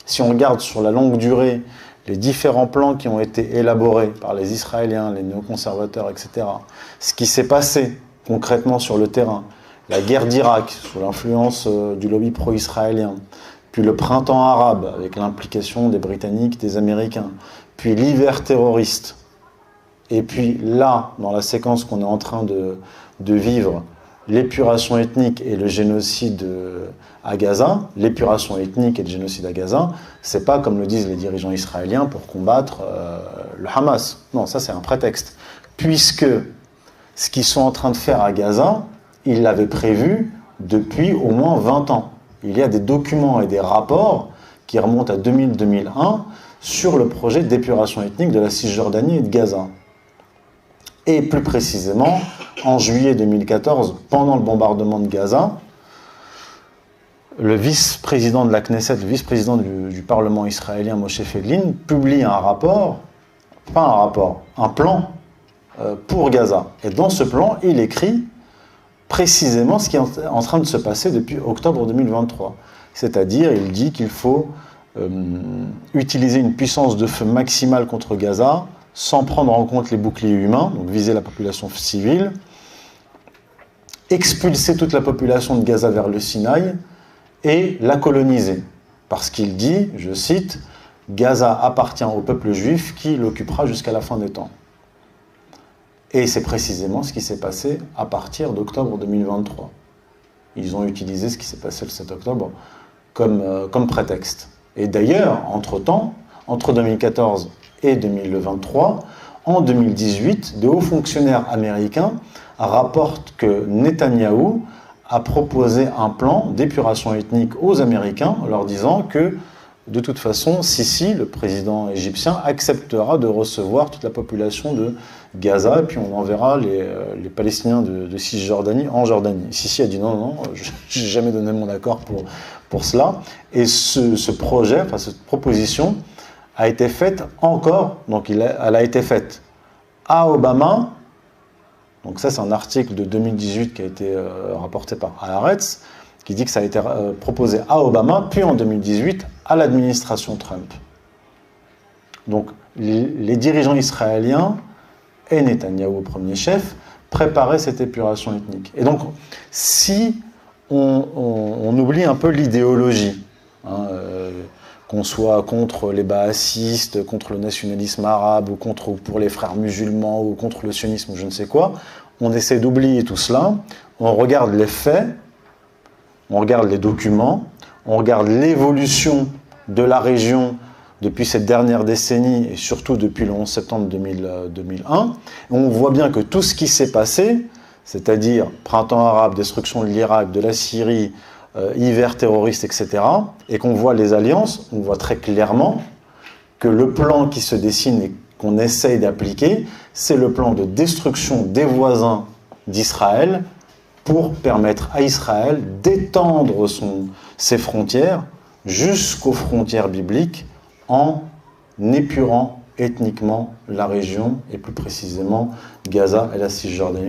Si on regarde sur la longue durée les différents plans qui ont été élaborés par les Israéliens, les néoconservateurs, etc., ce qui s'est passé concrètement sur le terrain, la guerre d'Irak sous l'influence du lobby pro-israélien, puis le printemps arabe avec l'implication des Britanniques, des Américains, puis l'hiver terroriste, et puis là, dans la séquence qu'on est en train de vivre, l'épuration ethnique et le génocide à Gaza, l'épuration ethnique et le génocide à Gaza, c'est pas, comme le disent les dirigeants israéliens, pour combattre le Hamas. Non, ça c'est un prétexte. Puisque ce qu'ils sont en train de faire à Gaza, ils l'avaient prévu depuis au moins 20 ans. Il y a des documents et des rapports qui remontent à 2000-2001 sur le projet d'épuration ethnique de la Cisjordanie et de Gaza. Et plus précisément, en juillet 2014, pendant le bombardement de Gaza, le vice-président de la Knesset, le vice-président du Parlement israélien, Moshe Feiglin, publie un rapport, pas un rapport, un plan pour Gaza. Et dans ce plan, il écrit précisément ce qui est en train de se passer depuis octobre 2023. C'est-à-dire, il dit qu'il faut utiliser une puissance de feu maximale contre Gaza, sans prendre en compte les boucliers humains, donc viser la population civile, expulser toute la population de Gaza vers le Sinaï et la coloniser. Parce qu'il dit, je cite, « Gaza appartient au peuple juif qui l'occupera jusqu'à la fin des temps ». Et c'est précisément ce qui s'est passé à partir d'octobre 2023. Ils ont utilisé ce qui s'est passé le 7 octobre comme prétexte. Et d'ailleurs, entre-temps, entre 2014 et 2023, en 2018, de hauts fonctionnaires américains rapportent que Netanyahou a proposé un plan d'épuration ethnique aux Américains, en leur disant que, de toute façon, Sisi, le président égyptien, acceptera de recevoir toute la population de Gaza, et puis on enverra les Palestiniens de Cisjordanie en Jordanie. Sisi a dit non, je n'ai jamais donné mon accord pour cela. Et ce projet, enfin cette proposition, a été faite encore, donc elle a été faite à Obama, donc ça c'est un article de 2018 qui a été rapporté par Haaretz, qui dit que ça a été proposé à Obama, puis en 2018 à l'administration Trump. Donc les dirigeants israéliens et Netanyahou au premier chef préparaient cette épuration ethnique. Et donc si on oublie un peu l'idéologie, qu'on soit contre les baasistes, contre le nationalisme arabe, ou pour les frères musulmans, ou contre le sionisme, ou je ne sais quoi, on essaie d'oublier tout cela, on regarde les faits, on regarde les documents, on regarde l'évolution de la région depuis cette dernière décennie, et surtout depuis le 11 septembre 2001, et on voit bien que tout ce qui s'est passé, c'est-à-dire printemps arabe, destruction de l'Irak, de la Syrie, hiver terroriste, etc., et qu'on voit les alliances, on voit très clairement que le plan qui se dessine et qu'on essaye d'appliquer, c'est le plan de destruction des voisins d'Israël pour permettre à Israël d'étendre ses frontières jusqu'aux frontières bibliques en épurant ethniquement la région, et plus précisément Gaza et la Cisjordanie.